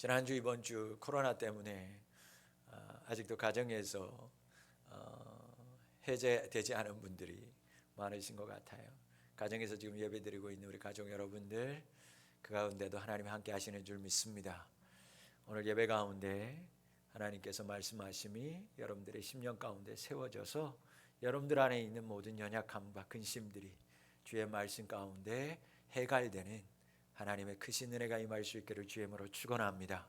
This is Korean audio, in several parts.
지난주 이번 주 코로나 때문에 아직도 가정에서 해제되지 않은 분들이 많으신 것 같아요. 가정에서 지금 예배드리고 있는 우리 가족 여러분들, 그 가운데도 하나님 함께 하시는 줄 믿습니다. 오늘 예배 가운데 하나님께서 말씀하심이 여러분들의 심령 가운데 세워져서 여러분들 안에 있는 모든 연약함과 근심들이 주의 말씀 가운데 해갈되는 하나님의 크신 은혜가 임할 수 있기를 주의 이름으로 축원합니다.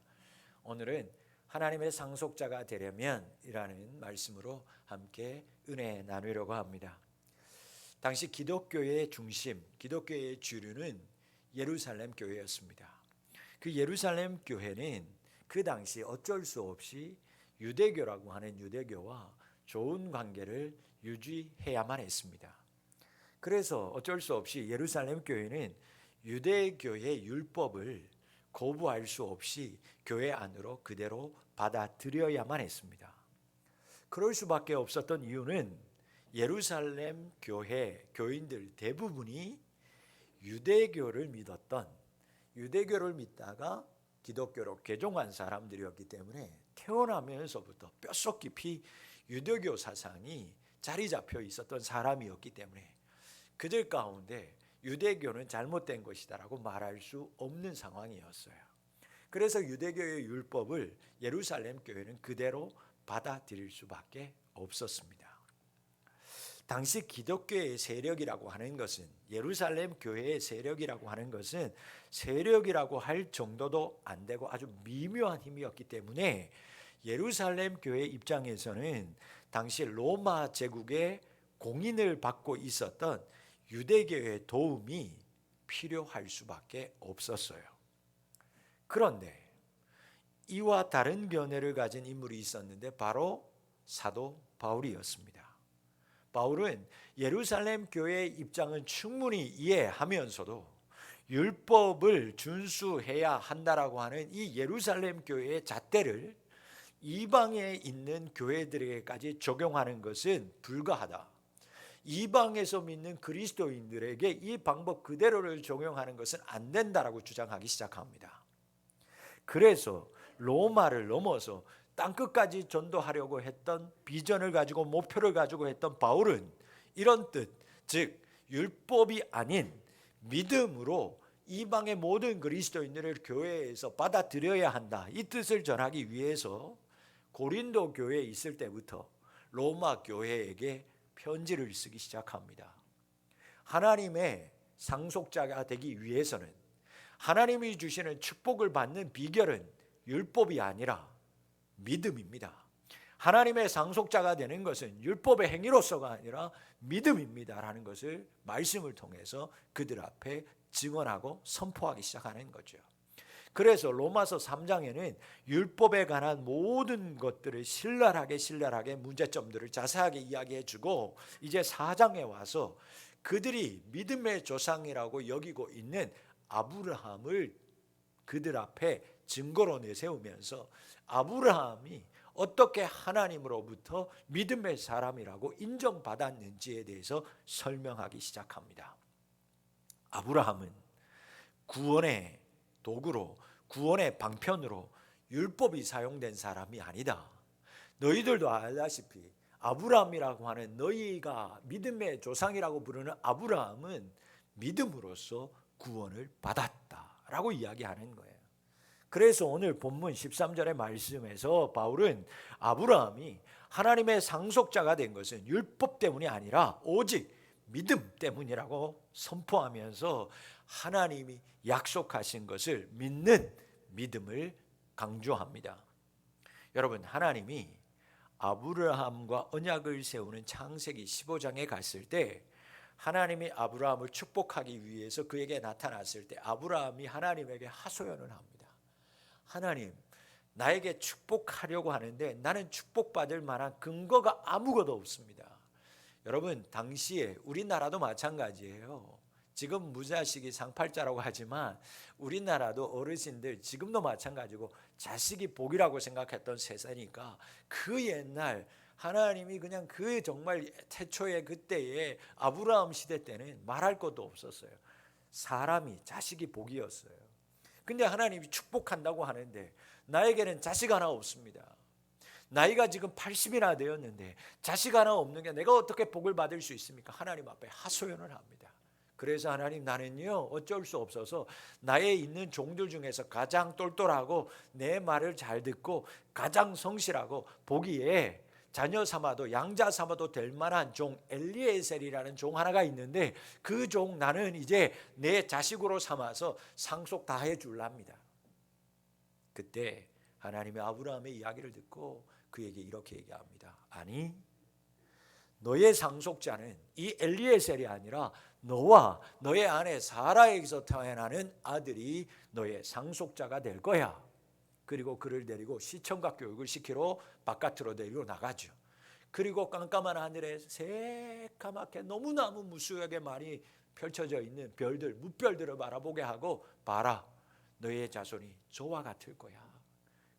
오늘은 하나님의 상속자가 되려면 이라는 말씀으로 함께 은혜 나누려고 합니다. 당시 기독교의 중심, 기독교의 주류는 예루살렘 교회였습니다. 그 예루살렘 교회는 그 당시 어쩔 수 없이 유대교라고 하는 유대교와 좋은 관계를 유지해야만 했습니다. 그래서 어쩔 수 없이 예루살렘 교회는 유대교의 율법을 거부할 수 없이 교회 안으로 그대로 받아들여야만 했습니다. 그럴 수밖에 없었던 이유는 예루살렘 교회 교인들 대부분이 유대교를 믿다가 기독교로 개종한 사람들이었기 때문에 태어나면서부터 뼛속 깊이 유대교 사상이 자리 잡혀 있었던 사람이었기 때문에 그들 가운데 유대교는 잘못된 것이다라고 말할 수 없는 상황이었어요. 그래서 유대교의 율법을 예루살렘 교회는 그대로 받아들일 수밖에 없었습니다. 당시 기독교의 세력이라고 하는 것은, 예루살렘 교회의 세력이라고 하는 것은 세력이라고 할 정도도 안 되고 아주 미묘한 힘이었기 때문에 예루살렘 교회 입장에서는 당시 로마 제국의 공인을 받고 있었던 유대교의 도움이 필요할 수밖에 없었어요. 그런데 이와 다른 견해를 가진 인물이 있었는데 바로 사도 바울이었습니다. 바울은 예루살렘 교회의 입장은 충분히 이해하면서도 율법을 준수해야 한다라고 하는 이 예루살렘 교회의 잣대를 이방에 있는 교회들에게까지 적용하는 것은 불가하다. 이방에서 믿는 그리스도인들에게 이 방법 그대로를 적용하는 것은 안 된다라고 주장하기 시작합니다. 그래서 로마를 넘어서 땅끝까지 전도하려고 했던 비전을 가지고 목표를 가지고 했던 바울은 이런 뜻, 즉 율법이 아닌 믿음으로 이방의 모든 그리스도인들을 교회에서 받아들여야 한다, 이 뜻을 전하기 위해서 고린도 교회에 있을 때부터 로마 교회에게 편지를 쓰기 시작합니다. 하나님의 상속자가 되기 위해서는, 하나님이 주시는 축복을 받는 비결은 율법이 아니라 믿음입니다. 하나님의 상속자가 되는 것은 율법의 행위로서가 아니라 믿음입니다 라는 것을 말씀을 통해서 그들 앞에 증언하고 선포하기 시작하는 거죠. 그래서 로마서 3장에는 율법에 관한 모든 것들을 신랄하게 문제점들을 자세하게 이야기해주고, 이제 4장에 와서 그들이 믿음의 조상이라고 여기고 있는 아브라함을 그들 앞에 증거로 내세우면서 아브라함이 어떻게 하나님으로부터 믿음의 사람이라고 인정받았는지에 대해서 설명하기 시작합니다. 아브라함은 구원의 도구로, 구원의 방편으로 율법이 사용된 사람이 아니다. 너희들도 알다시피 아브라함이라고 하는, 너희가 믿음의 조상이라고 부르는 아브라함은 믿음으로써 구원을 받았다라고 이야기하는 거예요. 그래서 오늘 본문 13절의 말씀에서 바울은 아브라함이 하나님의 상속자가 된 것은 율법 때문이 아니라 오직 믿음 때문이라고 선포하면서 하나님이 약속하신 것을 믿는 믿음을 강조합니다. 여러분, 하나님이 아브라함과 언약을 세우는 창세기 15장에 갔을 때 하나님이 아브라함을 축복하기 위해서 그에게 나타났을 때 아브라함이 하나님에게 하소연을 합니다. 하나님, 나에게 축복하려고 하는데 나는 축복받을 만한 근거가 아무것도 없습니다. 여러분, 당시에 우리나라도 마찬가지예요. 지금 무자식이 상팔자라고 하지만 우리나라도 어르신들 지금도 마찬가지고 자식이 복이라고 생각했던 세대니까, 그 옛날 하나님이 그냥 그 정말 태초에 그때의 아브라함 시대 때는 말할 것도 없었어요. 사람이, 자식이 복이었어요. 근데 하나님이 축복한다고 하는데 나에게는 자식 하나 없습니다. 나이가 지금 80이나 되었는데 자식 하나 없는 게 내가 어떻게 복을 받을 수 있습니까? 하나님 앞에 하소연을 합니다. 그래서 하나님, 나는요 어쩔 수 없어서 나의 있는 종들 중에서 가장 똘똘하고 내 말을 잘 듣고 가장 성실하고 보기에 자녀 삼아도 양자 삼아도 될 만한 종 엘리에셀이라는 종 하나가 있는데 그 종 나는 이제 내 자식으로 삼아서 상속 다 해줄랍니다. 그때 하나님의 아브라함의 이야기를 듣고 그에게 이렇게 얘기합니다. 아니, 너의 상속자는 이 엘리에셀이 아니라 너와 너의 아내 사라에게서 태어나는 아들이 너의 상속자가 될 거야. 그리고 그를 데리고 시청각 교육을 시키러 바깥으로 데리고 나가죠. 그리고 깜깜한 하늘에 새까맣게 너무너무 무수하게 많이 펼쳐져 있는 별들, 무별들을 바라보게 하고, 봐라, 너의 자손이 저와 같을 거야.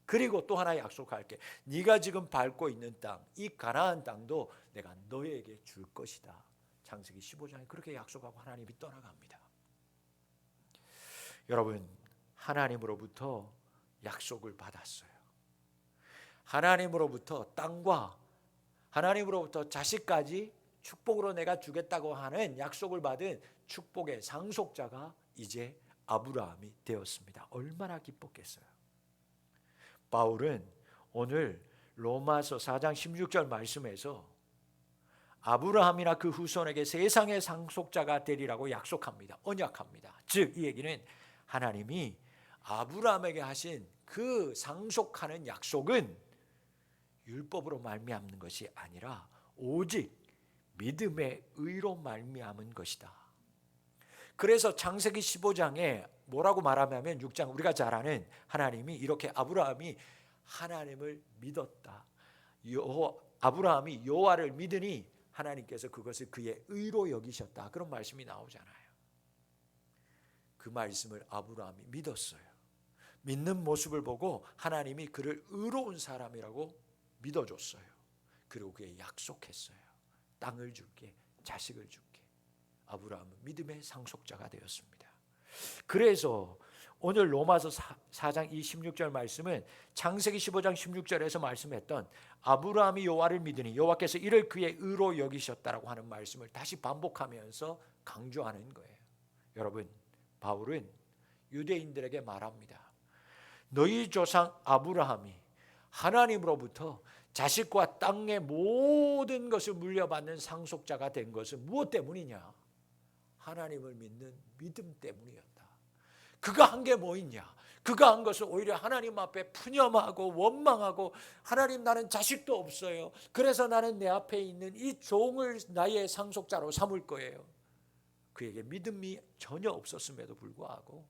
그리고 또 하나 약속할게. 네가 지금 밟고 있는 땅, 이 가나안 땅도 내가 너에게 줄 것이다. 창세기 15장에 그렇게 약속하고 하나님이 떠나갑니다. 여러분, 하나님으로부터 약속을 받았어요. 하나님으로부터 땅과 하나님으로부터 자식까지 축복으로 내가 주겠다고 하는 약속을 받은 축복의 상속자가 이제 아브라함이 되었습니다. 얼마나 기뻤겠어요. 바울은 오늘 로마서 4장 16절 말씀에서 아브라함이나 그 후손에게 세상의 상속자가 되리라고 약속합니다. 언약합니다. 즉 이 얘기는 하나님이 아브라함에게 하신 그 상속하는 약속은 율법으로 말미암는 것이 아니라 오직 믿음의 의로 말미암은 것이다. 그래서 창세기 15장에 뭐라고 말하냐면 6장 우리가 잘 아는 하나님이 이렇게 아브라함이 하나님을 믿었다. 아브라함이 여호와를 믿으니 하나님께서 그것을 그의 의로 여기셨다. 그런 말씀이 나오잖아요. 그 말씀을 아브라함이 믿었어요. 믿는 모습을 보고 하나님이 그를 의로운 사람이라고 믿어줬어요. 그리고 그에 약속했어요. 땅을 줄게, 자식을 줄게. 아브라함은 믿음의 상속자가 되었습니다. 그래서 오늘 로마서 4장 16절 말씀은 창세기 15장 16절에서 말씀했던 아브라함이 여호와를 믿으니 여호와께서 이를 그의 의로 여기셨다라고 하는 말씀을 다시 반복하면서 강조하는 거예요. 여러분, 바울은 유대인들에게 말합니다. 너희 조상 아브라함이 하나님으로부터 자식과 땅의 모든 것을 물려받는 상속자가 된 것은 무엇 때문이냐? 하나님을 믿는 믿음 때문이었다. 그가 한 게 뭐 있냐? 그가 한 것은 오히려 하나님 앞에 푸념하고 원망하고, 하나님 나는 자식도 없어요. 그래서 나는 내 앞에 있는 이 종을 나의 상속자로 삼을 거예요. 그에게 믿음이 전혀 없었음에도 불구하고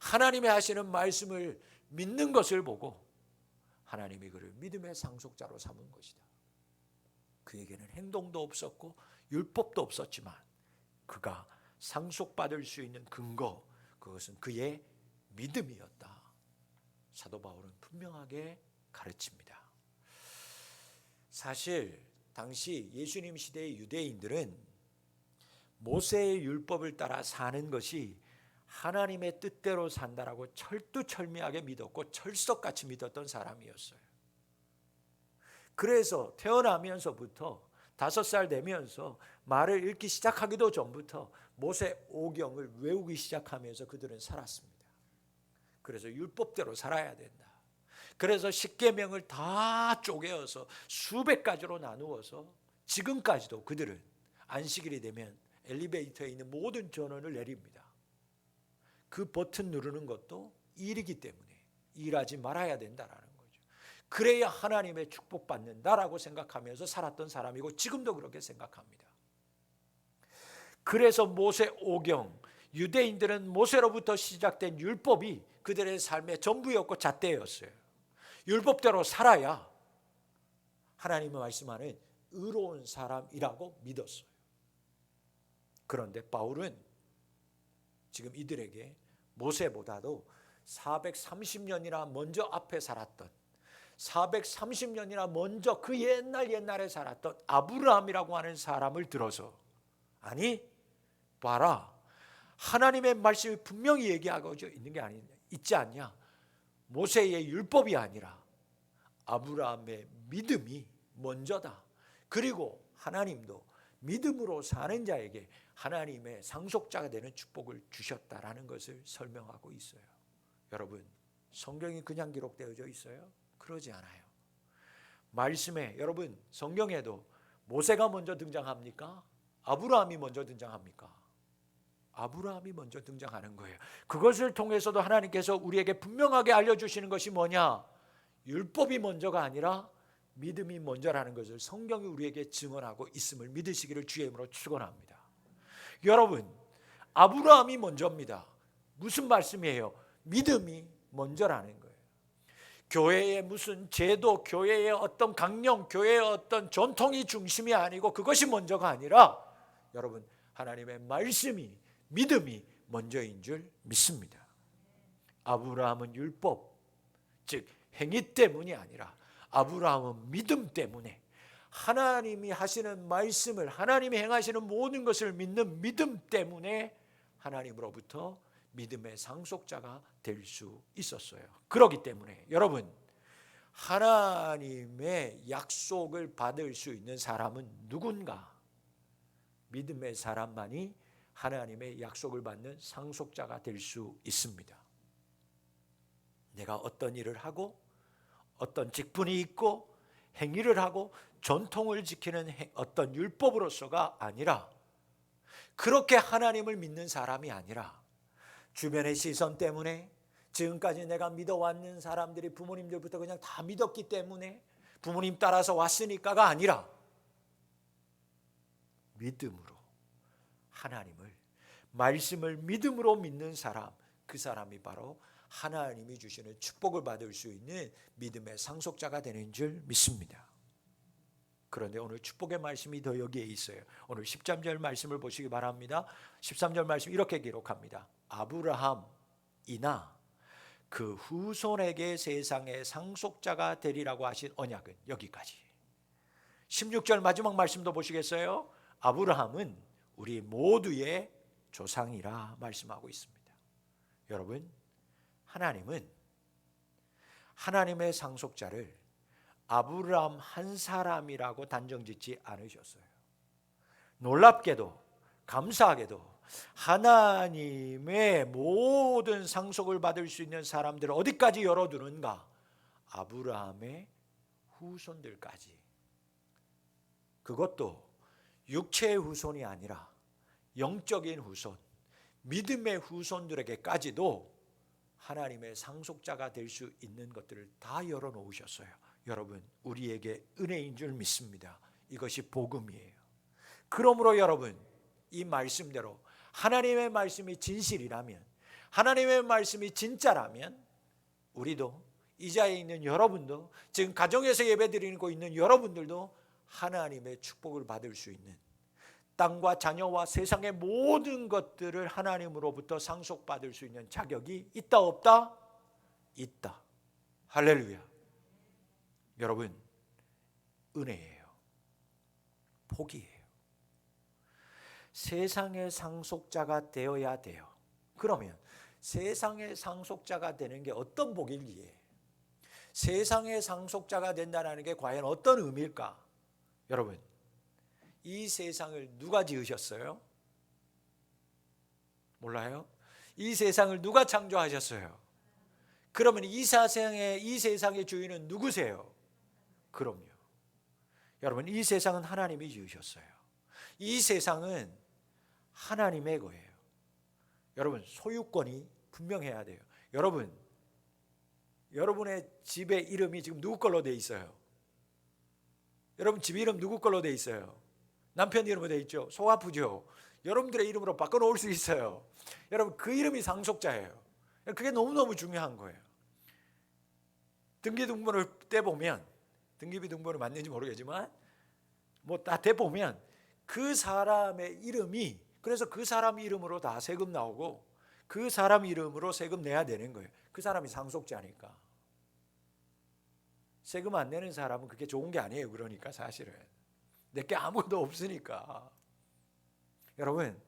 하나님이 하시는 말씀을 믿는 것을 보고 하나님이 그를 믿음의 상속자로 삼은 것이다. 그에게는 행동도 없었고 율법도 없었지만 그가 상속받을 수 있는 근거, 그것은 그의 믿음이었다. 사도 바울은 분명하게 가르칩니다. 사실 당시 예수님 시대의 유대인들은 모세의 율법을 따라 사는 것이 하나님의 뜻대로 산다라고 철두철미하게 믿었고 철석같이 믿었던 사람이었어요. 그래서 태어나면서부터 5살 되면서 말을 읽기 시작하기도 전부터 모세 오경을 외우기 시작하면서 그들은 살았습니다. 그래서 율법대로 살아야 된다. 그래서 십계명을 다 쪼개어서 수백 가지로 나누어서 지금까지도 그들은 안식일이 되면 엘리베이터에 있는 모든 전원을 내립니다. 그 버튼 누르는 것도 일이기 때문에 일하지 말아야 된다라는 거죠. 그래야 하나님의 축복받는다라고 생각하면서 살았던 사람이고 지금도 그렇게 생각합니다. 그래서 모세 오경, 유대인들은 모세로부터 시작된 율법이 그들의 삶의 전부였고 잣대였어요. 율법대로 살아야 하나님의 말씀하는 의로운 사람이라고 믿었어요. 그런데 바울은 지금 이들에게 모세보다도 430년이나 먼저 앞에 살았던, 430년이나 먼저 그 옛날에 살았던 아브라함이라고 하는 사람을 들어서, 아니 봐라, 하나님의 말씀이 분명히 얘기하고 있는 게 아니냐, 있지 않냐? 모세의 율법이 아니라 아브라함의 믿음이 먼저다. 그리고 하나님도 믿음으로 사는 자에게 하나님의 상속자가 되는 축복을 주셨다라는 것을 설명하고 있어요. 여러분, 성경이 그냥 기록되어져 있어요? 그러지 않아요. 말씀에, 여러분, 성경에도 모세가 먼저 등장합니까? 아브라함이 먼저 등장합니까? 아브라함이 먼저 등장하는 거예요. 그것을 통해서도 하나님께서 우리에게 분명하게 알려주시는 것이 뭐냐? 율법이 먼저가 아니라 믿음이 먼저라는 것을 성경이 우리에게 증언하고 있음을 믿으시기를 주의 이름으로 축원합니다. 여러분, 아브라함이 먼저입니다. 무슨 말씀이에요? 믿음이 먼저라는 거예요. 교회의 무슨 제도, 교회의 어떤 강령, 교회의 어떤 전통이 중심이 아니고 그것이 먼저가 아니라 여러분, 하나님의 말씀이, 믿음이 먼저인 줄 믿습니다. 아브라함은 율법, 즉 행위 때문이 아니라 아브라함은 믿음 때문에 하나님이 하시는 말씀을, 하나님이 행하시는 모든 것을 믿는 믿음 때문에 하나님으로부터 믿음의 상속자가 될 수 있었어요. 그렇기 때문에 여러분, 하나님의 약속을 받을 수 있는 사람은 누군가? 믿음의 사람만이 하나님의 약속을 받는 상속자가 될 수 있습니다. 내가 어떤 일을 하고 어떤 직분이 있고 행위를 하고 전통을 지키는 어떤 율법으로서가 아니라, 그렇게 하나님을 믿는 사람이 아니라 주변의 시선 때문에, 지금까지 내가 믿어왔는 사람들이 부모님들부터 그냥 다 믿었기 때문에 부모님 따라서 왔으니까가 아니라 믿음으로 하나님을, 말씀을 믿음으로 믿는 사람, 그 사람이 바로 하나님이 주시는 축복을 받을 수 있는 믿음의 상속자가 되는 줄 믿습니다. 그런데 오늘 축복의 말씀이 더 여기에 있어요. 오늘 13절 말씀을 보시기 바랍니다. 13절 말씀 이렇게 기록합니다. 아브라함이나 그 후손에게 세상의 상속자가 되리라고 하신 언약은 여기까지. 16절 마지막 말씀도 보시겠어요? 아브라함은 우리 모두의 조상이라 말씀하고 있습니다. 여러분, 하나님은 하나님의 상속자를 아브라함 한 사람이라고 단정짓지 않으셨어요. 놀랍게도, 감사하게도 하나님의 모든 상속을 받을 수 있는 사람들을 어디까지 열어두는가? 아브라함의 후손들까지. 그것도 육체의 후손이 아니라 영적인 후손, 믿음의 후손들에게까지도 하나님의 상속자가 될 수 있는 것들을 다 열어놓으셨어요. 여러분, 우리에게 은혜인 줄 믿습니다. 이것이 복음이에요. 그러므로 여러분, 이 말씀대로 하나님의 말씀이 진실이라면, 하나님의 말씀이 진짜라면 우리도, 이 자리에 있는 여러분도, 지금 가정에서 예배드리고 있는 여러분들도 하나님의 축복을 받을 수 있는, 땅과 자녀와 세상의 모든 것들을 하나님으로부터 상속받을 수 있는 자격이 있다 없다? 있다. 할렐루야. 여러분, 은혜예요. 복이에요. 세상의 상속자가 되어야 돼요. 그러면 세상의 상속자가 되는 게 어떤 복일기에, 세상의 상속자가 된다는 게 과연 어떤 의미일까? 여러분, 이 세상을 누가 지으셨어요? 몰라요? 이 세상을 누가 창조하셨어요? 그러면 이 세상의 주인은 누구세요? 그럼요. 여러분, 이 세상은 하나님이 지으셨어요. 이 세상은 하나님의 거예요. 여러분, 소유권이 분명해야 돼요. 여러분, 여러분의 집의 이름이 지금 누구 걸로 돼 있어요? 여러분 집 이름 누구 걸로 돼 있어요? 남편 이름으로 돼 있죠. 속 아프죠. 여러분들의 이름으로 바꿔놓을 수 있어요. 여러분, 그 이름이 상속자예요. 그게 너무너무 중요한 거예요. 등기등본을 떼보면, 등기비등본이 맞는지 모르겠지만 뭐 다 떼보면 그 사람의 이름이, 그래서 그 사람 이름으로 다 세금 나오고 그 사람 이름으로 세금 내야 되는 거예요. 그 사람이 상속자니까. 세금 안 내는 사람은 그게 좋은 게 아니에요. 그러니까 사실은 내게 아무것도 없으니까. 여러분,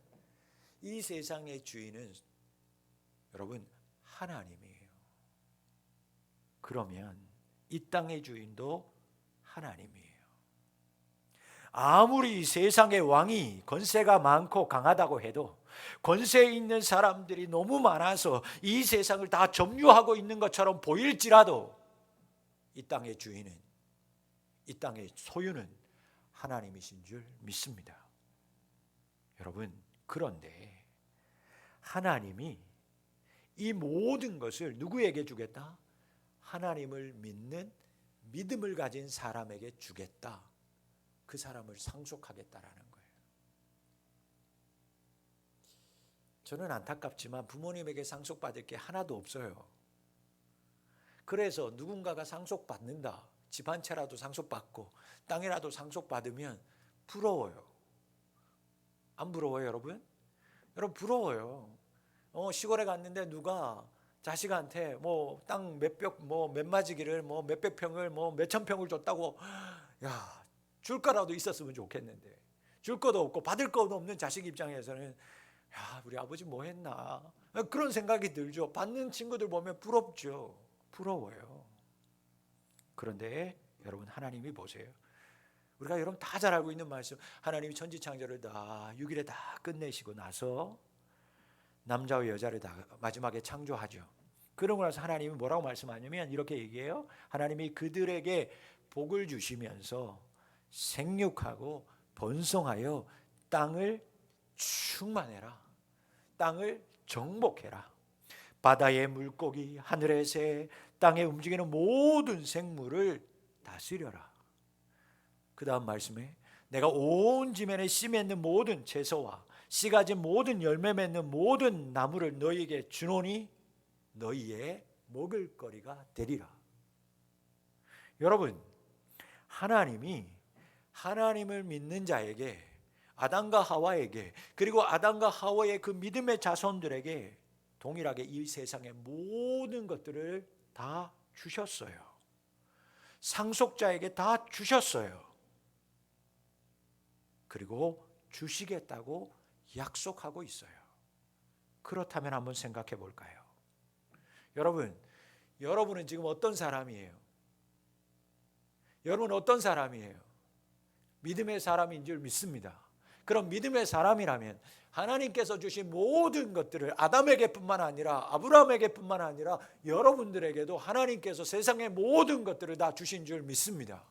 이 세상의 주인은 여러분 하나님이에요. 그러면 이 땅의 주인도 하나님이에요. 아무리 세상의 왕이 권세가 많고 강하다고 해도 권세 있는 사람들이 너무 많아서 이 세상을 다 점유하고 있는 것처럼 보일지라도 이 땅의 주인은, 이 땅의 소유는 하나님이신 줄 믿습니다. 여러분, 그런데 하나님이 이 모든 것을 누구에게 주겠다? 하나님을 믿는 믿음을 가진 사람에게 주겠다. 그 사람을 상속하겠다라는 거예요. 저는 안타깝지만 부모님에게 상속받을 게 하나도 없어요. 그래서 누군가가 상속받는다, 집 한 채라도 상속받고 땅이라도 상속받으면 부러워요. 안 부러워요, 여러분? 여러분 부러워요. 시골에 갔는데 누가 자식한테 뭐 땅 몇 마지기를 뭐 몇백 평을 뭐 몇천 평을 줬다고, 야, 줄 거라도 있었으면 좋겠는데 줄 것도 없고 받을 것도 없는 자식 입장에서는 야, 우리 아버지 뭐 했나, 그런 생각이 들죠. 받는 친구들 보면 부럽죠. 부러워요. 그런데 여러분, 하나님이 보세요. 우리가 여러분 다 잘 알고 있는 말씀, 하나님이 천지창조를 다 6일에 다 끝내시고 나서 남자와 여자를 다 마지막에 창조하죠. 그러고 나서 하나님이 뭐라고 말씀하냐면 이렇게 얘기해요. 하나님이 그들에게 복을 주시면서 생육하고 번성하여 땅을 충만해라, 땅을 정복해라, 바다의 물고기, 하늘의 새, 땅에 움직이는 모든 생물을 다스려라. 그 다음 말씀에 내가 온 지면에 씨 맺는 모든 채소와 씨 가진 모든 열매 맺는 모든 나무를 너희에게 주노니 너희의 먹을 거리가 되리라. 여러분, 하나님이 하나님을 믿는 자에게, 아담과 하와에게, 그리고 아담과 하와의 그 믿음의 자손들에게 동일하게 이 세상의 모든 것들을 다 주셨어요. 상속자에게 다 주셨어요. 그리고 주시겠다고 약속하고 있어요. 그렇다면 한번 생각해 볼까요? 여러분은 지금 어떤 사람이에요? 여러분은 어떤 사람이에요? 믿음의 사람인 줄 믿습니다. 그럼 믿음의 사람이라면 하나님께서 주신 모든 것들을 아담에게뿐만 아니라 아브라함에게뿐만 아니라 여러분들에게도 하나님께서 세상의 모든 것들을 다 주신 줄 믿습니다.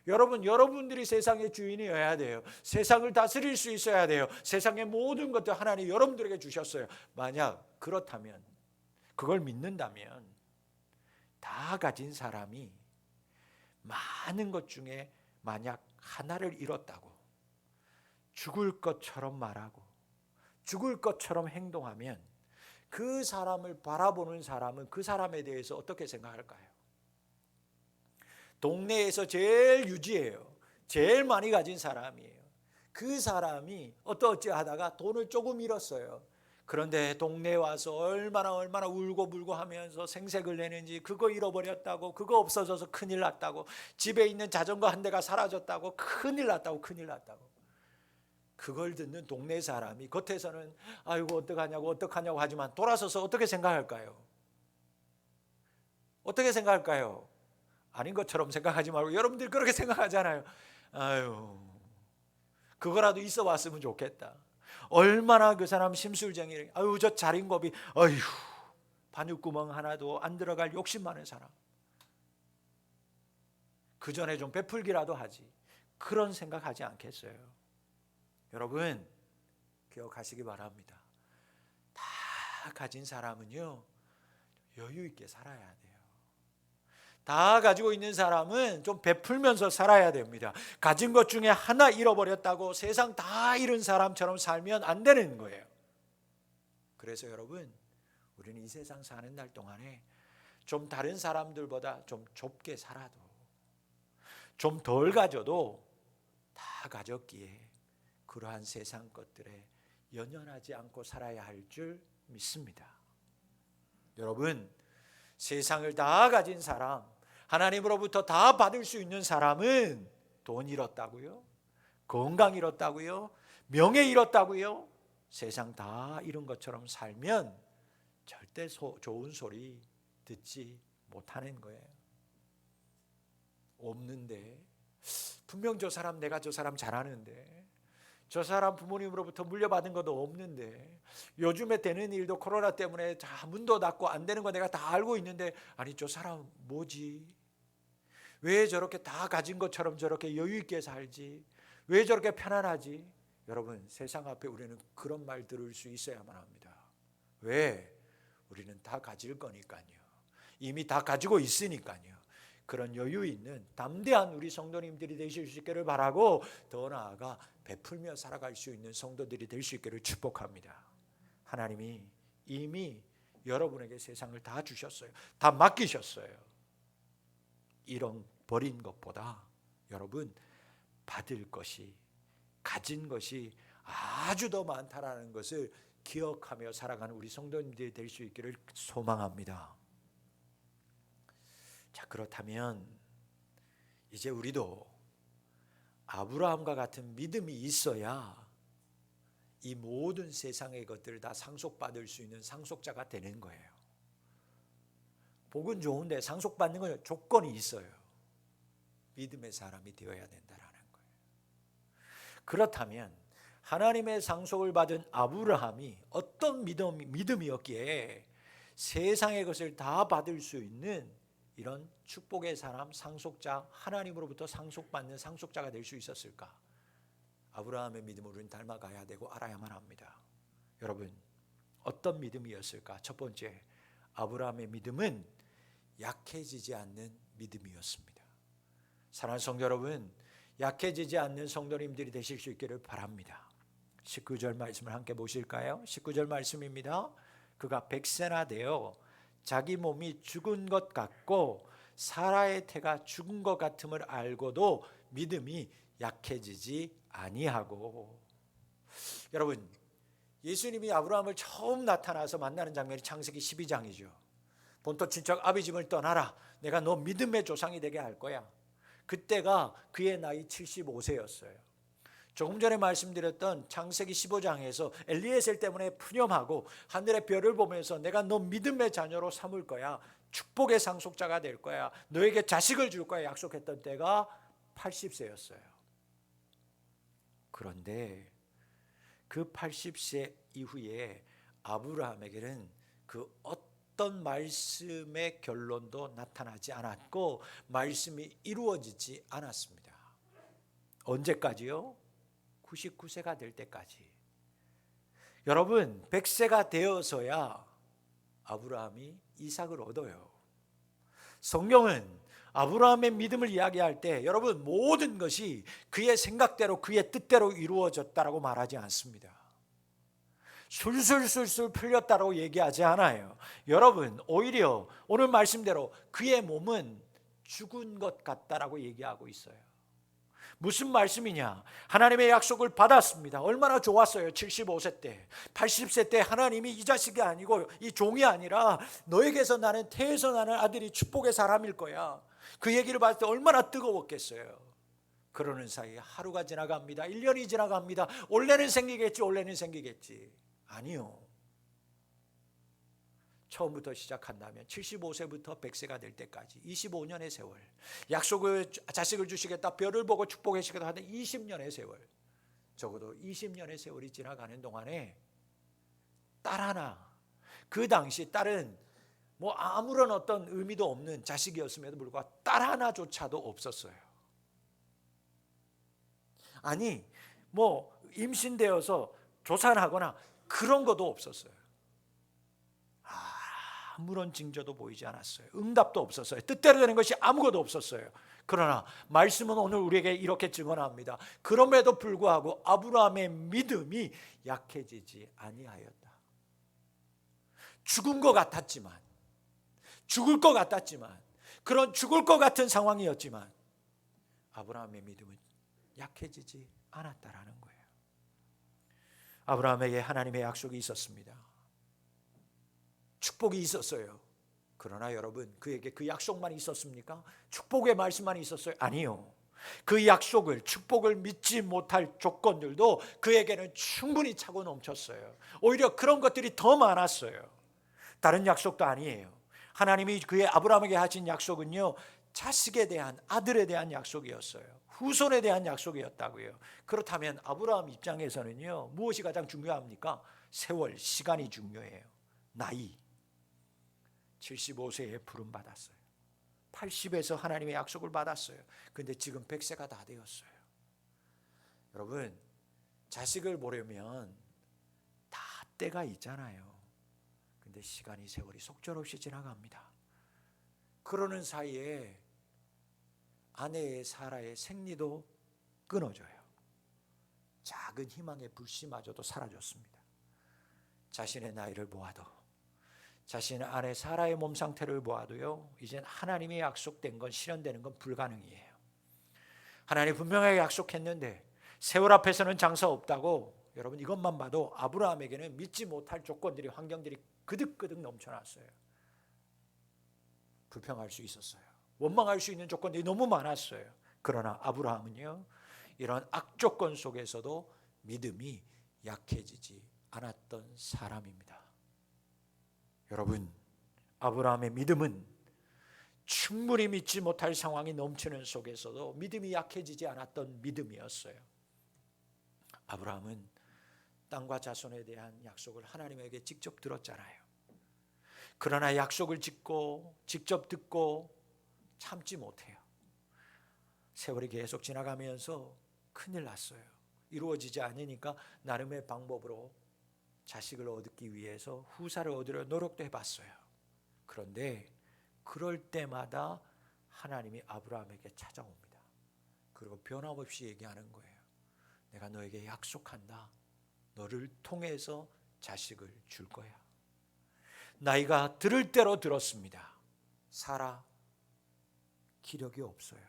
여러분들이 세상의 주인이어야 돼요. 세상을 다스릴 수 있어야 돼요. 세상의 모든 것들 하나님 여러분들에게 주셨어요. 만약 그렇다면, 그걸 믿는다면 다 가진 사람이 많은 것 중에 만약 하나를 잃었다고 죽을 것처럼 말하고 죽을 것처럼 행동하면 그 사람을 바라보는 사람은 그 사람에 대해서 어떻게 생각할까요? 동네에서 제일 유지해요. 제일 많이 가진 사람이에요. 그 사람이 어찌 하다가 돈을 조금 잃었어요. 그런데 동네에 와서 얼마나 울고불고 하면서 생색을 내는지, 그거 잃어버렸다고, 그거 없어져서 큰일 났다고, 집에 있는 자전거 한 대가 사라졌다고, 큰일 났다고. 그걸 듣는 동네 사람이 겉에서는 아이고 어떡하냐고 하지만 돌아서서 어떻게 생각할까요? 어떻게 생각할까요? 아닌 것처럼 생각하지 말고 여러분들이 그렇게 생각하잖아요. 아유, 그거라도 있어 왔으면 좋겠다. 얼마나 그 사람 심술쟁이, 아유 저 자린고비, 아유 바늘구멍 하나도 안 들어갈 욕심 많은 사람, 그 전에 좀 베풀기라도 하지, 그런 생각하지 않겠어요? 여러분 기억하시기 바랍니다. 다 가진 사람은요 여유 있게 살아야 돼요. 다 가지고 있는 사람은 좀 베풀면서 살아야 됩니다. 가진 것 중에 하나 잃어버렸다고 세상 다 잃은 사람처럼 살면 안 되는 거예요. 그래서 여러분, 우리는 이 세상 사는 날 동안에 좀 다른 사람들보다 좀 좁게 살아도, 좀 덜 가져도 다 가졌기에 그러한 세상 것들에 연연하지 않고 살아야 할 줄 믿습니다. 여러분, 세상을 다 가진 사람, 하나님으로부터 다 받을 수 있는 사람은 돈 잃었다고요? 건강 잃었다고요? 명예 잃었다고요? 세상 다 잃은 것처럼 살면 절대 절대 좋은 소리 듣지 못하는 거예요. 없는데, 분명 내가 저 사람 잘하는데, 저 사람 부모님으로부터 물려받은 것도 없는데, 요즘에 되는 일도 코로나 때문에 다 문도 닫고 안 되는 거 내가 다 알고 있는데, 아니 저 사람 뭐지? 왜 저렇게 다 가진 것처럼 저렇게 여유 있게 살지? 왜 저렇게 편안하지? 여러분, 세상 앞에 우리는 그런 말 들을 수 있어야만 합니다. 왜? 우리는 다 가질 거니까요. 이미 다 가지고 있으니까요. 그런 여유 있는 담대한 우리 성도님들이 되실 수 있기를 바라고, 더 나아가 베풀며 살아갈 수 있는 성도들이 될 수 있기를 축복합니다. 하나님이 이미 여러분에게 세상을 다 주셨어요. 다 맡기셨어요. 이런 버린 것보다 여러분 받을 것이, 가진 것이 아주 더 많다라는 것을 기억하며 살아가는 우리 성도님들이 될 수 있기를 소망합니다. 자, 그렇다면 이제 우리도 아브라함과 같은 믿음이 있어야 이 모든 세상의 것들을 다 상속받을 수 있는 상속자가 되는 거예요. 복은 좋은데 상속받는 건 조건이 있어요. 믿음의 사람이 되어야 된다라는 거예요. 그렇다면 하나님의 상속을 받은 아브라함이 어떤 믿음이었기에 세상의 것을 다 받을 수 있는 이런 축복의 사람, 상속자, 하나님으로부터 상속받는 상속자가 될 수 있었을까? 아브라함의 믿음을 우리는 닮아가야 되고 알아야만 합니다. 여러분, 어떤 믿음이었을까? 첫 번째, 아브라함의 믿음은 약해지지 않는 믿음이었습니다. 사랑하는 성도 여러분, 약해지지 않는 성도님들이 되실 수 있기를 바랍니다. 19절 말씀을 함께 보실까요? 19절 말씀입니다. 그가 100세나 되어 자기 몸이 죽은 것 같고 사라의 태가 죽은 것 같음을 알고도 믿음이 약해지지 아니하고. 여러분, 예수님이 아브라함을 처음 나타나서 만나는 장면이 창세기 12장이죠. 본토 친척 아비 집을 떠나라. 내가 너 믿음의 조상이 되게 할 거야. 그때가 그의 나이 75세였어요. 조금 전에 말씀드렸던 창세기 15장에서 엘리에셀 때문에 푸념하고 하늘의 별을 보면서 내가 너 믿음의 자녀로 삼을 거야. 축복의 상속자가 될 거야. 너에게 자식을 줄 거야. 약속했던 때가 80세였어요. 그런데 그 80세 이후에 아브라함에게는 그 어떤 말씀의 결론도 나타나지 않았고 말씀이 이루어지지 않았습니다. 언제까지요? 99세가 될 때까지. 여러분, 100세가 되어서야 아브라함이 이삭을 얻어요. 성경은 아브라함의 믿음을 이야기할 때 여러분, 모든 것이 그의 생각대로 그의 뜻대로 이루어졌다라고 말하지 않습니다. 술술술술 풀렸다라고 얘기하지 않아요. 여러분, 오히려 오늘 말씀대로 그의 몸은 죽은 것 같다라고 얘기하고 있어요. 무슨 말씀이냐? 하나님의 약속을 받았습니다. 얼마나 좋았어요. 75세 때, 80세 때 하나님이 이 자식이 아니고 이 종이 아니라 너에게서 나는 태에서 나는 아들이 축복의 사람일 거야. 그 얘기를 받을 때 얼마나 뜨거웠겠어요. 그러는 사이에 하루가 지나갑니다. 1년이 지나갑니다. 올해는 생기겠지, 올해는 생기겠지. 아니요. 처음부터 시작한다면 75세부터 100세가 될 때까지 25년의 세월, 약속을 자식을 주시겠다, 별을 보고 축복해 주시겠다 하는 20년의 세월, 적어도 20년의 세월이 지나가는 동안에 딸 하나, 그 당시 딸은 뭐 아무런 어떤 의미도 없는 자식이었음에도 불구하고 딸 하나조차도 없었어요. 아니 뭐 임신되어서 조산하거나 그런 것도 없었어요. 아무런 징조도 보이지 않았어요. 응답도 없었어요. 뜻대로 되는 것이 아무것도 없었어요. 그러나 말씀은 오늘 우리에게 이렇게 증언합니다. 그럼에도 불구하고 아브라함의 믿음이 약해지지 아니하였다. 죽은 것 같았지만, 죽을 것 같았지만, 그런 죽을 것 같은 상황이었지만 아브라함의 믿음은 약해지지 않았다라는 거예요. 아브라함에게 하나님의 약속이 있었습니다. 축복이 있었어요. 그러나 여러분, 그에게 그 약속만 있었습니까? 축복의 말씀만 있었어요? 아니요. 그 약속을, 축복을 믿지 못할 조건들도 그에게는 충분히 차고 넘쳤어요. 오히려 그런 것들이 더 많았어요. 다른 약속도 아니에요. 하나님이 그의 아브라함에게 하신 약속은요, 자식에 대한, 아들에 대한 약속이었어요. 후손에 대한 약속이었다고요. 그렇다면 아브라함 입장에서는요, 무엇이 가장 중요합니까? 세월, 시간이 중요해요. 나이. 75세에 부름 받았어요. 80에서 하나님의 약속을 받았어요. 근데 지금 100세가 다 되었어요. 여러분, 자식을 보려면 다 때가 있잖아요. 근데 시간이, 세월이 속절없이 지나갑니다. 그러는 사이에 아내의 사라의 생리도 끊어져요. 작은 희망의 불씨마저도 사라졌습니다. 자신의 나이를 보아도, 자신의 아내 사라의 몸 상태를 보아도요, 이젠 하나님이 약속된 건, 실현되는 건 불가능이에요. 하나님 분명하게 약속했는데 세월 앞에서는 장사 없다고, 여러분 이것만 봐도 아브라함에게는 믿지 못할 조건들이, 환경들이 그득그득 넘쳐났어요. 불평할 수 있었어요. 원망할 수 있는 조건들이 너무 많았어요. 그러나 아브라함은요, 이런 악조건 속에서도 믿음이 약해지지 않았던 사람입니다. 여러분, 아브라함의 믿음은 충분히 믿지 못할 상황이 넘치는 속에서도 믿음이 약해지지 않았던 믿음이었어요. 아브라함은 땅과 자손에 대한 약속을 하나님에게 직접 들었잖아요. 그러나 약속을 짓고 직접 듣고 참지 못해요. 세월이 계속 지나가면서 큰일 났어요. 이루어지지 않으니까 나름의 방법으로 자식을 얻기 위해서 후사를 얻으려 노력도 해봤어요. 그런데 그럴 때마다 하나님이 아브라함에게 찾아옵니다. 그리고 변함없이 얘기하는 거예요. 내가 너에게 약속한다. 너를 통해서 자식을 줄 거야. 나이가 들을 대로 들었습니다. 사라, 기력이 없어요.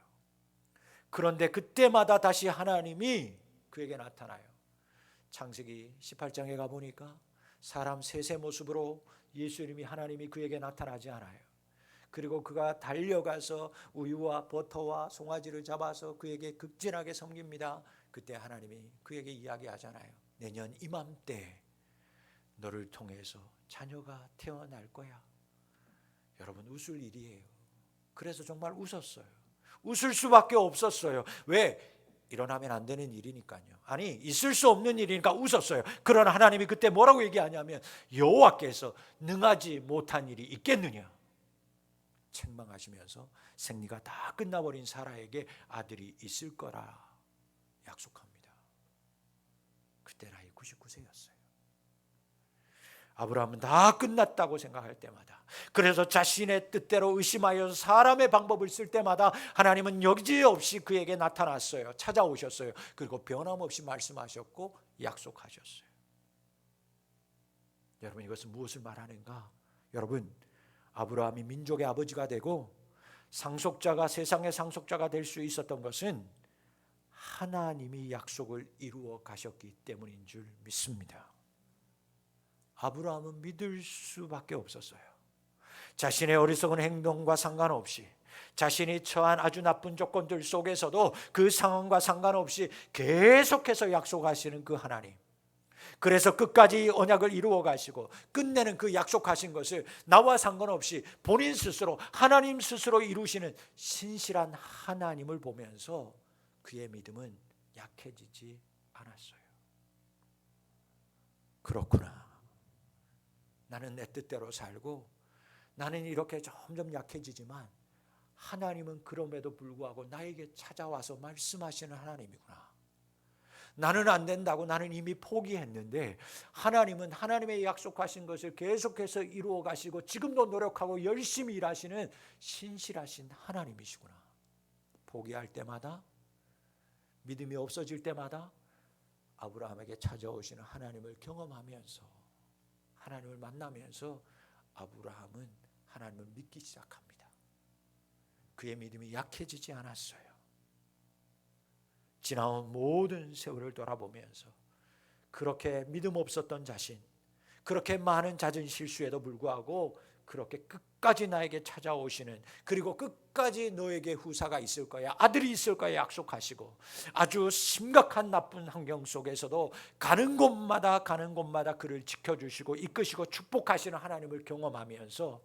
그런데 그때마다 다시 하나님이 그에게 나타나요. 창세기 18장에 가보니까 사람 셋의 모습으로 예수님이, 하나님이 그에게 나타나지 않아요. 그리고 그가 달려가서 우유와 버터와 송아지를 잡아서 그에게 극진하게 섬깁니다. 그때 하나님이 그에게 이야기하잖아요. 내년 이맘때 너를 통해서 자녀가 태어날 거야. 여러분, 웃을 일이에요. 그래서 정말 웃었어요. 웃을 수밖에 없었어요. 왜? 일어나면 안 되는 일이니까요. 아니, 있을 수 없는 일이니까 웃었어요. 그러나 하나님이 그때 뭐라고 얘기하냐면, 여호와께서 능하지 못한 일이 있겠느냐, 책망하시면서 생리가 다 끝나버린 사라에게 아들이 있을 거라 약속합니다. 그때 나이 99세였어요. 아브라함은 다 끝났다고 생각할 때마다, 그래서 자신의 뜻대로 의심하여 사람의 방법을 쓸 때마다 하나님은 여지없이 그에게 나타났어요. 찾아오셨어요. 그리고 변함없이 말씀하셨고 약속하셨어요. 여러분, 이것은 무엇을 말하는가? 여러분, 아브라함이 민족의 아버지가 되고 상속자가, 세상의 상속자가 될 수 있었던 것은 하나님이 약속을 이루어 가셨기 때문인 줄 믿습니다. 아브라함은 믿을 수밖에 없었어요. 자신의 어리석은 행동과 상관없이, 자신이 처한 아주 나쁜 조건들 속에서도 그 상황과 상관없이 계속해서 약속하시는 그 하나님, 그래서 끝까지 언약을 이루어 가시고 끝내는 그 약속하신 것을 나와 상관없이 본인 스스로, 하나님 스스로 이루시는 신실한 하나님을 보면서 그의 믿음은 약해지지 않았어요. 그렇구나. 나는 내 뜻대로 살고 나는 이렇게 점점 약해지지만 하나님은 그럼에도 불구하고 나에게 찾아와서 말씀하시는 하나님이구나. 나는 안 된다고 나는 이미 포기했는데 하나님은 하나님의 약속하신 것을 계속해서 이루어 가시고 지금도 노력하고 열심히 일하시는 신실하신 하나님이시구나. 포기할 때마다, 믿음이 없어질 때마다 아브라함에게 찾아오시는 하나님을 경험하면서, 하나님을 만나면서 아브라함은 하나님을 믿기 시작합니다. 그의 믿음이 약해지지 않았어요. 지나온 모든 세월을 돌아보면서 그렇게 믿음 없었던 자신, 그렇게 많은 잦은 실수에도 불구하고 그렇게 끝까지 나에게 찾아오시는, 그리고 끝까지 너에게 후사가 있을 거야, 아들이 있을 거야 약속하시고, 아주 심각한 나쁜 환경 속에서도 가는 곳마다 그를 지켜주시고 이끄시고 축복하시는 하나님을 경험하면서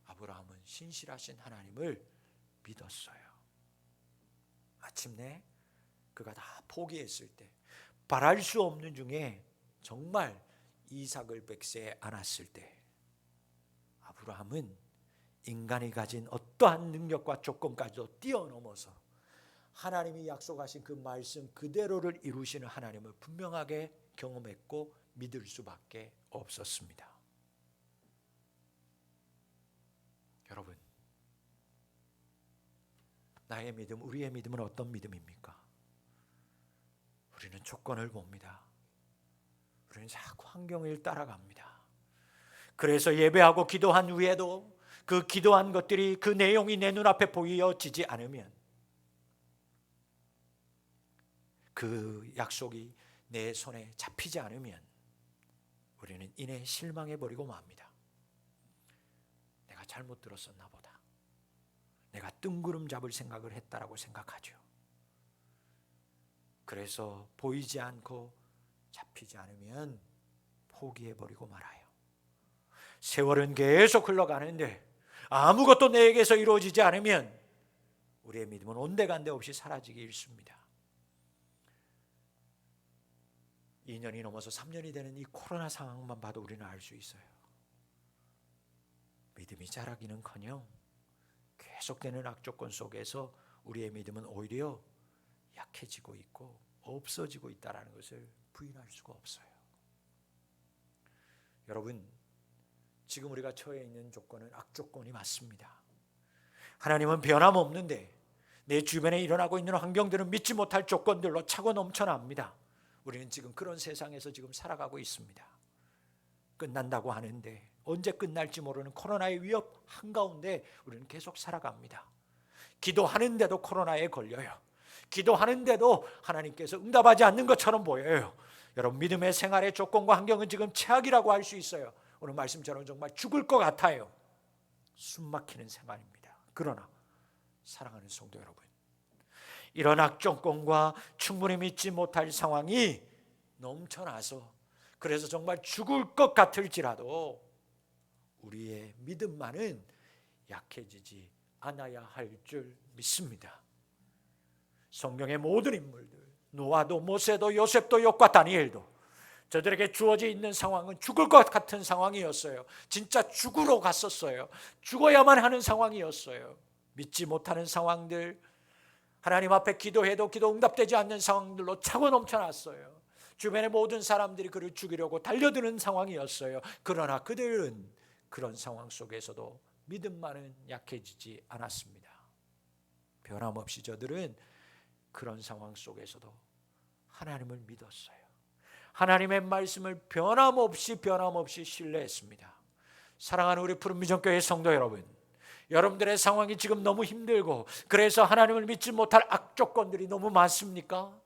아브라함은 신실하신 하나님을 믿었어요. 마침내 그가 다 포기했을 때, 바랄 수 없는 중에 정말 이삭을 백세에 안았을 때, 아브라함은 인간이 가진 어떠한 능력과 조건까지도 뛰어넘어서 하나님이 약속하신 그 말씀 그대로를 이루시는 하나님을 분명하게 경험했고 믿을 수밖에 없었습니다. 여러분, 나의 믿음, 우리의 믿음은 어떤 믿음입니까? 우리는 조건을 봅니다. 우리는 자꾸 환경을 따라갑니다. 그래서 예배하고 기도한 후에도 그 기도한 것들이, 그 내용이 내 눈앞에 보여지지 않으면, 그 약속이 내 손에 잡히지 않으면 우리는 이내 실망해버리고 맙니다. 내가 잘못 들었었나 보다, 내가 뜬구름 잡을 생각을 했다라고 생각하죠. 그래서 보이지 않고 잡히지 않으면 포기해버리고 말아요. 세월은 계속 흘러가는데 아무것도 내게서 이루어지지 않으면 우리의 믿음은 온데간데 없이 사라지기 일쑤입니다. 2년이 넘어서 3년이 되는 이 코로나 상황만 봐도 우리는 알 수 있어요. 믿음이 자라기는커녕 계속되는 악조건 속에서 우리의 믿음은 오히려 약해지고 있고 없어지고 있다는 것을 부인할 수가 없어요. 여러분, 지금 우리가 처해 있는 조건은 악조건이 맞습니다. 하나님은 변함없는데 내 주변에 일어나고 있는 환경들은 믿지 못할 조건들로 차고 넘쳐납니다. 우리는 지금 그런 세상에서 지금 살아가고 있습니다. 끝난다고 하는데 언제 끝날지 모르는 코로나의 위협 한가운데 우리는 계속 살아갑니다. 기도하는데도 코로나에 걸려요. 기도하는데도 하나님께서 응답하지 않는 것처럼 보여요. 여러분, 믿음의 생활의 조건과 환경은 지금 최악이라고 할 수 있어요. 오늘 말씀처럼 정말 죽을 것 같아요. 숨막히는 생활입니다. 그러나 사랑하는 성도 여러분, 이런 악조건과 충분히 믿지 못할 상황이 넘쳐나서, 그래서 정말 죽을 것 같을지라도 우리의 믿음만은 약해지지 않아야 할 줄 믿습니다. 성경의 모든 인물들, 노아도 모세도 요셉도 욥과 다니엘도 저들에게 주어져 있는 상황은 죽을 것 같은 상황이었어요. 진짜 죽으러 갔었어요. 죽어야만 하는 상황이었어요. 믿지 못하는 상황들, 하나님 앞에 기도해도 기도 응답되지 않는 상황들로 차고 넘쳐났어요. 주변의 모든 사람들이 그를 죽이려고 달려드는 상황이었어요. 그러나 그들은 그런 상황 속에서도 믿음만은 약해지지 않았습니다. 변함없이 저들은 그런 상황 속에서도 하나님을 믿었어요. 하나님의 말씀을 변함없이 신뢰했습니다. 사랑하는 우리 푸른미전교회 성도 여러분, 여러분들의 상황이 지금 너무 힘들고 그래서 하나님을 믿지 못할 악조건들이 너무 많습니까?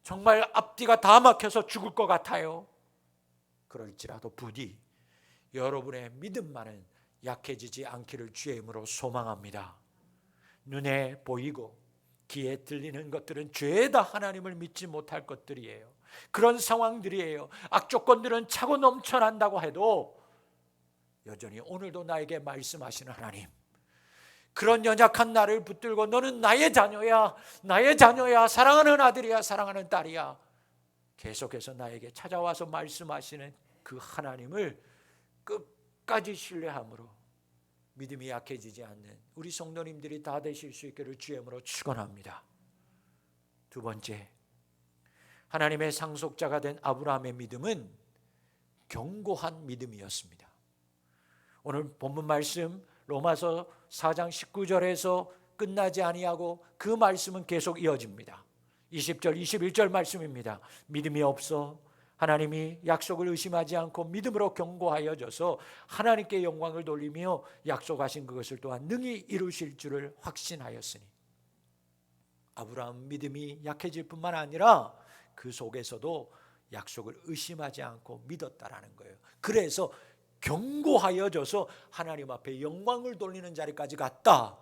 정말 앞뒤가 다 막혀서 죽을 것 같아요. 그럴지라도 부디 여러분의 믿음만은 약해지지 않기를 주의 이름으로 소망합니다. 눈에 보이고 귀에 들리는 것들은 죄다 하나님을 믿지 못할 것들이에요. 그런 상황들이에요. 악조건들은 차고 넘쳐난다고 해도 여전히 오늘도 나에게 말씀하시는 하나님, 그런 연약한 나를 붙들고 너는 나의 자녀야, 나의 자녀야, 사랑하는 아들이야, 사랑하는 딸이야, 계속해서 나에게 찾아와서 말씀하시는 그 하나님을 끝까지 신뢰함으로 믿음이 약해지지 않는 우리 성도님들이 다 되실 수 있기를 주의 이름으로 축원합니다. 두 번째, 하나님의 상속자가 된 아브라함의 믿음은 견고한 믿음이었습니다. 오늘 본문 말씀 로마서 4장 19절에서 끝나지 아니하고 그 말씀은 계속 이어집니다. 20절 21절 말씀입니다. 믿음이 없어 하나님이 약속을 의심하지 않고 믿음으로 견고하여져서 하나님께 영광을 돌리며 약속하신 그것을 또한 능히 이루실 줄을 확신하였으니. 아브라함 믿음이 약해질 뿐만 아니라 그 속에서도 약속을 의심하지 않고 믿었다라는 거예요. 그래서 견고하여져서 하나님 앞에 영광을 돌리는 자리까지 갔다.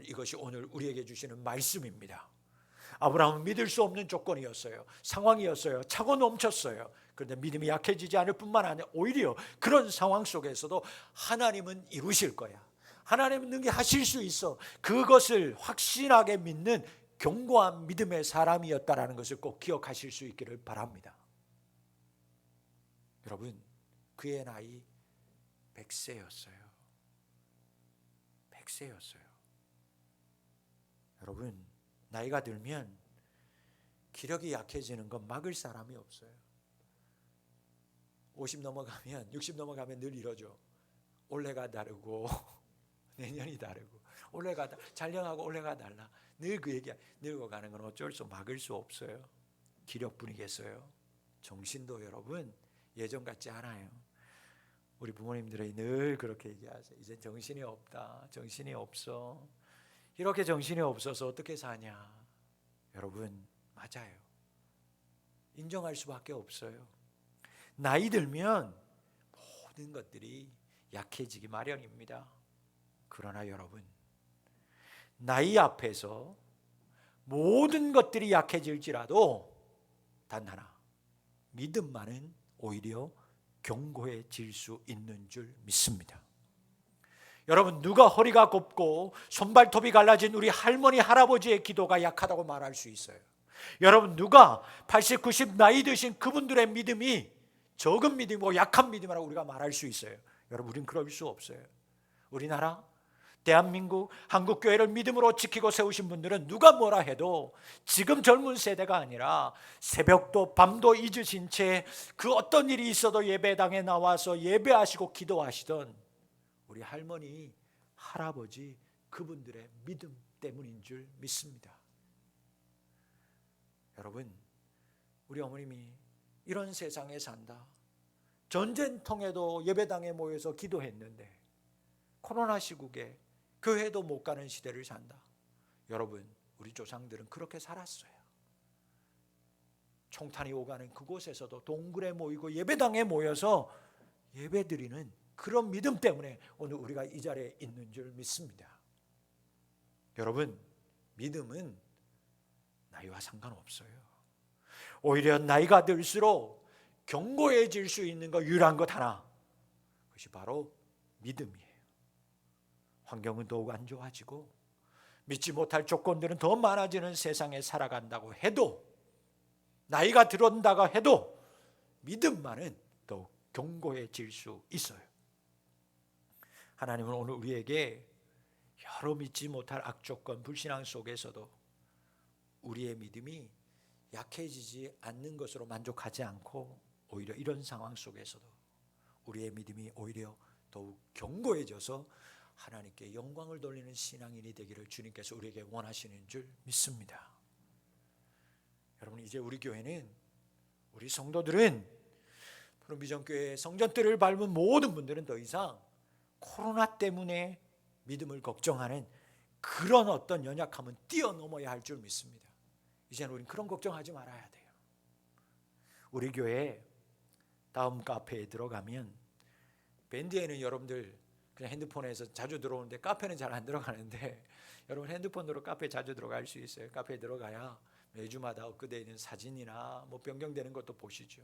이것이 오늘 우리에게 주시는 말씀입니다. 아브라함은 믿을 수 없는 조건이었어요. 상황이었어요. 차고 넘쳤어요. 그런데 믿음이 약해지지 않을 뿐만 아니라 오히려 그런 상황 속에서도 하나님은 이루실 거야, 하나님은 능히 하실 수 있어, 그것을 확신하게 믿는 견고한 믿음의 사람이었다라는 것을 꼭 기억하실 수 있기를 바랍니다. 여러분, 그의 나이 100세였어요. 100세였어요. 여러분, 나이가 들면 기력이 약해지는 건 막을 사람이 없어요. 50 넘어가면, 60 넘어가면 늘 이러죠. 올해가 다르고 내년이 다르고, 올해가 잘령하고 올해가 달라. 늘 그 얘기야. 늙어가는 건 어쩔 수 막을 수 없어요. 기력뿐이겠어요. 정신도 여러분 예전 같지 않아요. 우리 부모님들이 늘 그렇게 얘기하세요. 이제 정신이 없다, 정신이 없어. 이렇게 정신이 없어서 어떻게 사냐. 여러분, 맞아요. 인정할 수밖에 없어요. 나이 들면 모든 것들이 약해지기 마련입니다. 그러나 여러분, 나이 앞에서 모든 것들이 약해질지라도 단 하나, 믿음만은 오히려 견고해질 수 있는 줄 믿습니다. 여러분, 누가 허리가 곱고 손발톱이 갈라진 우리 할머니 할아버지의 기도가 약하다고 말할 수 있어요? 여러분, 누가 80, 90 나이 드신 그분들의 믿음이 적은 믿음이고 약한 믿음이라고 우리가 말할 수 있어요? 여러분, 우린 그럴 수 없어요. 우리나라, 대한민국, 한국교회를 믿음으로 지키고 세우신 분들은 누가 뭐라 해도 지금 젊은 세대가 아니라 새벽도 밤도 잊으신 채 그 어떤 일이 있어도 예배당에 나와서 예배하시고 기도하시던 우리 할머니, 할아버지, 그분들의 믿음 때문인 줄 믿습니다. 여러분, 우리 어머님이 이런 세상에 산다, 전쟁통에도 예배당에 모여서 기도했는데 코로나 시국에 교회도 못 가는 시대를 산다. 여러분, 우리 조상들은 그렇게 살았어요. 총탄이 오가는 그곳에서도 동굴에 모이고 예배당에 모여서 예배드리는 그런 믿음 때문에 오늘 우리가 이 자리에 있는 줄 믿습니다. 여러분, 믿음은 나이와 상관없어요. 오히려 나이가 들수록 견고해질 수 있는 거, 유일한 것 하나, 그것이 바로 믿음이에요. 환경은 더욱 안 좋아지고 믿지 못할 조건들은 더 많아지는 세상에 살아간다고 해도, 나이가 들어온다고 해도 믿음만은 더욱 견고해질 수 있어요. 하나님은 오늘 우리에게 여러 믿지 못할 악조건, 불신앙 속에서도 우리의 믿음이 약해지지 않는 것으로 만족하지 않고 오히려 이런 상황 속에서도 우리의 믿음이 오히려 더욱 견고해져서 하나님께 영광을 돌리는 신앙인이 되기를 주님께서 우리에게 원하시는 줄 믿습니다. 여러분, 이제 우리 교회는, 우리 성도들은, 푸른비전교회 성전들을 밟은 모든 분들은 더 이상 코로나 때문에 믿음을 걱정하는 그런 어떤 연약함은 뛰어넘어야 할 줄 믿습니다. 이제는 우리는 그런 걱정하지 말아야 돼요. 우리 교회 다음 카페에 들어가면, 밴드에는 여러분들 그냥 핸드폰에서 자주 들어오는데 카페는 잘 안 들어가는데, 여러분 핸드폰으로 카페 자주 들어갈 수 있어요. 카페에 들어가야 매주마다 업그레이드 있는 사진이나 뭐 변경되는 것도 보시죠.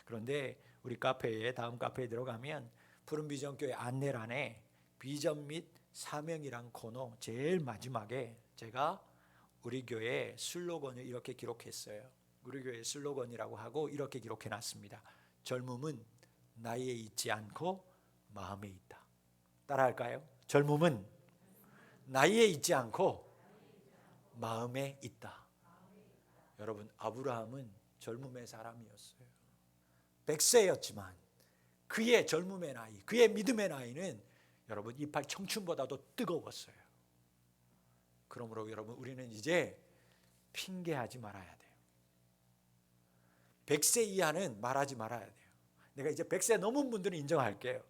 그런데 우리 카페에, 다음 카페에 들어가면 푸른비전교회 안내란에 비전 및 사명이란 코너 제일 마지막에 제가 우리 교회 슬로건을 이렇게 기록했어요. 우리 교회 슬로건이라고 하고 이렇게 기록해놨습니다. 젊음은 나이에 있지 않고 마음에 있다. 따라할까요? 젊음은 나이에 있지 않고 마음에 있다. 여러분, 아브라함은 젊음의 사람이었어요. 100세였지만 그의 젊음의 나이, 그의 믿음의 나이는 여러분 이팔 청춘보다도 뜨거웠어요. 그러므로 여러분, 우리는 이제 핑계하지 말아야 돼요. 100세 이하는 말하지 말아야 돼요. 내가 이제 100세 넘은 분들은 인정할게요.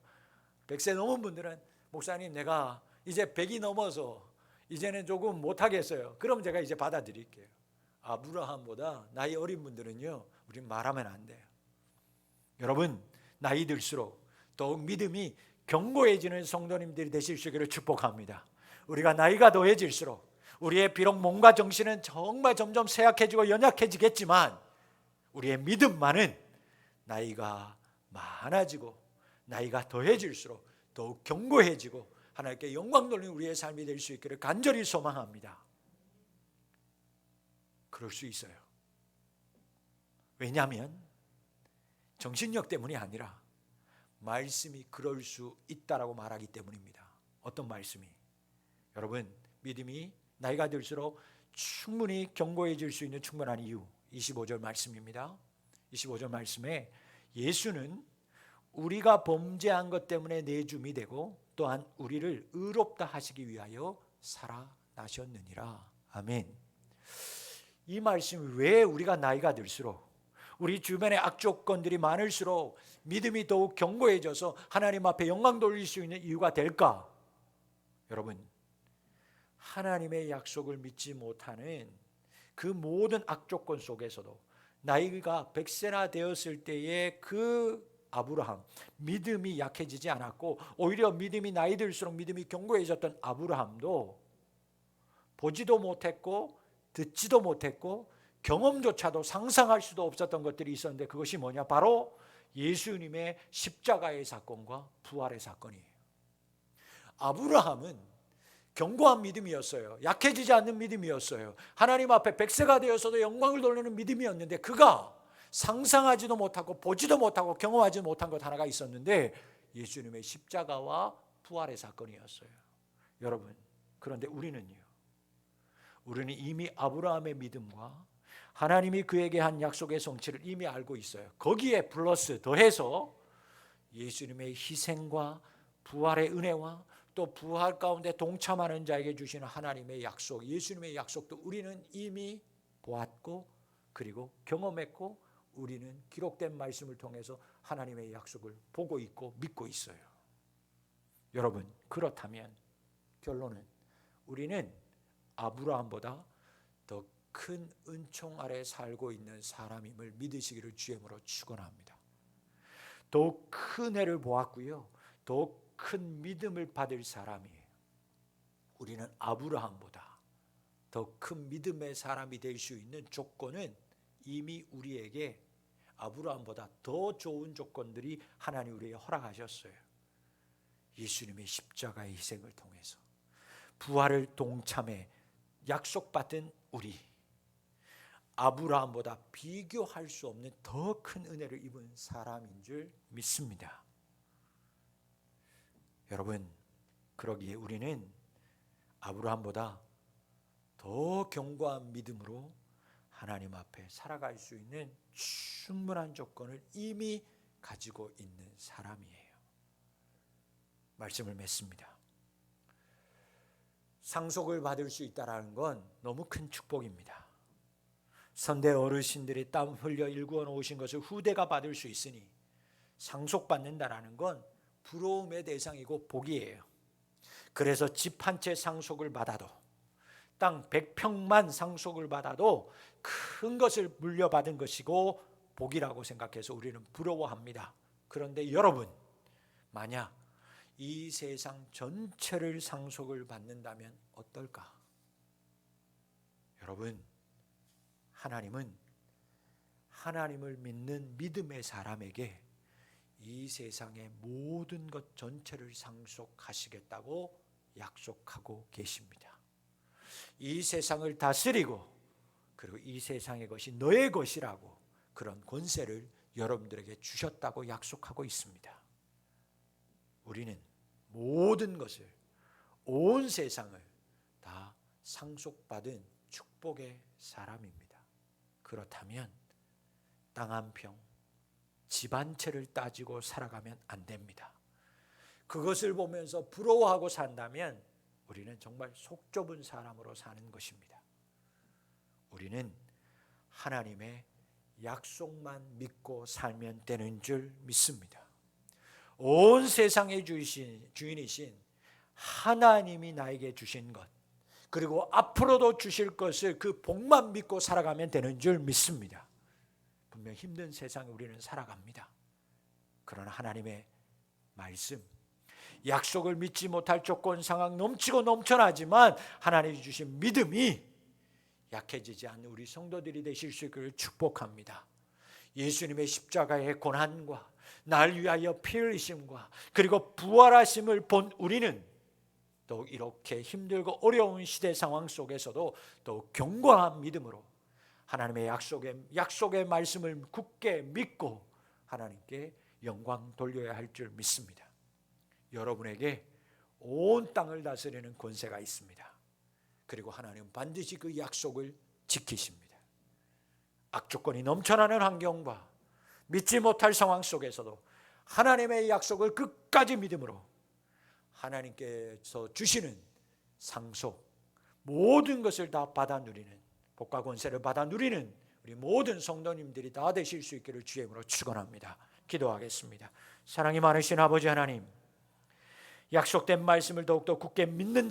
100세 넘은 분들은 목사님, 내가 이제 100이 넘어서 이제는 조금 못하겠어요. 그럼 제가 이제 받아들일게요. 아브라함보다 나이 어린 분들은요, 우린 말하면 안 돼요. 여러분, 나이 들수록 더욱 믿음이 견고해지는 성도님들이 되실 수 있기를 축복합니다. 우리가 나이가 더해질수록 우리의 비록 몸과 정신은 정말 점점 쇠약해지고 연약해지겠지만 우리의 믿음만은 나이가 많아지고 나이가 더해질수록 더욱 견고해지고 하나님께 영광 돌리는 우리의 삶이 될 수 있기를 간절히 소망합니다. 그럴 수 있어요. 왜냐하면 정신력 때문이 아니라 말씀이 그럴 수 있다라고 말하기 때문입니다. 어떤 말씀이? 여러분, 믿음이 나이가 들수록 충분히 견고해질 수 있는 충분한 이유, 25절 말씀입니다. 25절 말씀에 예수는 우리가 범죄한 것 때문에 내줌이 되고 또한 우리를 의롭다 하시기 위하여 살아나셨느니라. 아멘. 이 말씀이 왜 우리가 나이가 들수록 우리 주변에 악조건들이 많을수록 믿음이 더욱 견고해져서 하나님 앞에 영광 돌릴 수 있는 이유가 될까? 여러분, 하나님의 약속을 믿지 못하는 그 모든 악조건 속에서도 나이가 100세나 되었을 때의 그 아브라함, 믿음이 약해지지 않았고 오히려 믿음이 나이 들수록 믿음이 견고해졌던 아브라함도 보지도 못했고 듣지도 못했고 경험조차도 상상할 수도 없었던 것들이 있었는데 그것이 뭐냐? 바로 예수님의 십자가의 사건과 부활의 사건이에요. 아브라함은 견고한 믿음이었어요. 약해지지 않는 믿음이었어요. 하나님 앞에 100세가 되어서도 영광을 돌리는 믿음이었는데 그가 상상하지도 못하고 보지도 못하고 경험하지 못한 것 하나가 있었는데 예수님의 십자가와 부활의 사건이었어요. 여러분, 그런데 우리는요, 우리는 이미 아브라함의 믿음과 하나님이 그에게 한 약속의 성취를 이미 알고 있어요. 거기에 플러스 더해서 예수님의 희생과 부활의 은혜와 또 부활 가운데 동참하는 자에게 주시는 하나님의 약속, 예수님의 약속도 우리는 이미 보았고 그리고 경험했고 우리는 기록된 말씀을 통해서 하나님의 약속을 보고 있고 믿고 있어요. 여러분, 그렇다면 결론은 우리는 아브라함보다 더 큰 은총 아래 살고 있는 사람임을 믿으시기를 주님으로 축원합니다. 더욱 큰 애를 보았고요, 더욱 큰 믿음을 받을 사람이에요. 우리는 아브라함보다 더 큰 믿음의 사람이 될 수 있는 조건은 이미 우리에게 아브라함보다 더 좋은 조건들이 하나님 우리에게 허락하셨어요. 예수님의 십자가의 희생을 통해서 부활을 동참해 약속받은 우리, 아브라함보다 비교할 수 없는 더 큰 은혜를 입은 사람인 줄 믿습니다. 여러분, 그러기에 우리는 아브라함보다 더 견고한 믿음으로 하나님 앞에 살아갈 수 있는 충분한 조건을 이미 가지고 있는 사람이에요. 말씀을 맺습니다. 상속을 받을 수 있다는 건 너무 큰 축복입니다. 선대 어르신들이 땀 흘려 일구어 놓으신 것을 후대가 받을 수 있으니 상속받는다는 건 부러움의 대상이고 복이에요. 그래서 집 한 채 상속을 받아도 땅 100평만 상속을 받아도 큰 것을 물려받은 것이고 복이라고 생각해서 우리는 부러워합니다. 그런데 여러분, 만약 이 세상 전체를 상속을 받는다면 어떨까? 여러분, 하나님은 하나님을 믿는 믿음의 사람에게 이 세상의 모든 것 전체를 상속하시겠다고 약속하고 계십니다. 이 세상을 다스리고 그리고 이 세상의 것이 너의 것이라고 그런 권세를 여러분들에게 주셨다고 약속하고 있습니다. 우리는 모든 것을, 온 세상을 다 상속받은 축복의 사람입니다. 그렇다면 땅 한 평, 집 한 채를 따지고 살아가면 안 됩니다. 그것을 보면서 부러워하고 산다면 우리는 정말 속 좁은 사람으로 사는 것입니다. 우리는 하나님의 약속만 믿고 살면 되는 줄 믿습니다. 온 세상의 주인이신 하나님이 나에게 주신 것, 그리고 앞으로도 주실 것을 그 복만 믿고 살아가면 되는 줄 믿습니다. 분명 힘든 세상에 우리는 살아갑니다. 그러나 하나님의 말씀. 약속을 믿지 못할 조건 상황 넘치고 넘쳐나지만 하나님이 주신 믿음이 약해지지 않는 우리 성도들이 되실 수 있기를 축복합니다. 예수님의 십자가의 고난과 날 위하여 피 흘리심과 그리고 부활하심을 본 우리는 더욱 이렇게 힘들고 어려운 시대 상황 속에서도 더욱 견고한 믿음으로 하나님의 약속의 말씀을 굳게 믿고 하나님께 영광 돌려야 할 줄 믿습니다. 여러분에게 온 땅을 다스리는 권세가 있습니다. 그리고 하나님은 반드시 그 약속을 지키십니다. 악조건이 넘쳐나는 환경과 믿지 못할 상황 속에서도 하나님의 약속을 끝까지 믿음으로 하나님께서 주시는 상속 모든 것을 다 받아 누리는 복과 권세를 받아 누리는 우리 모든 성도님들이 다 되실 수 있기를 주의 이름으로 축원합니다. 기도하겠습니다. 사랑이 많으신 아버지 하나님, 약속된 말씀을 더욱더 굳게 믿는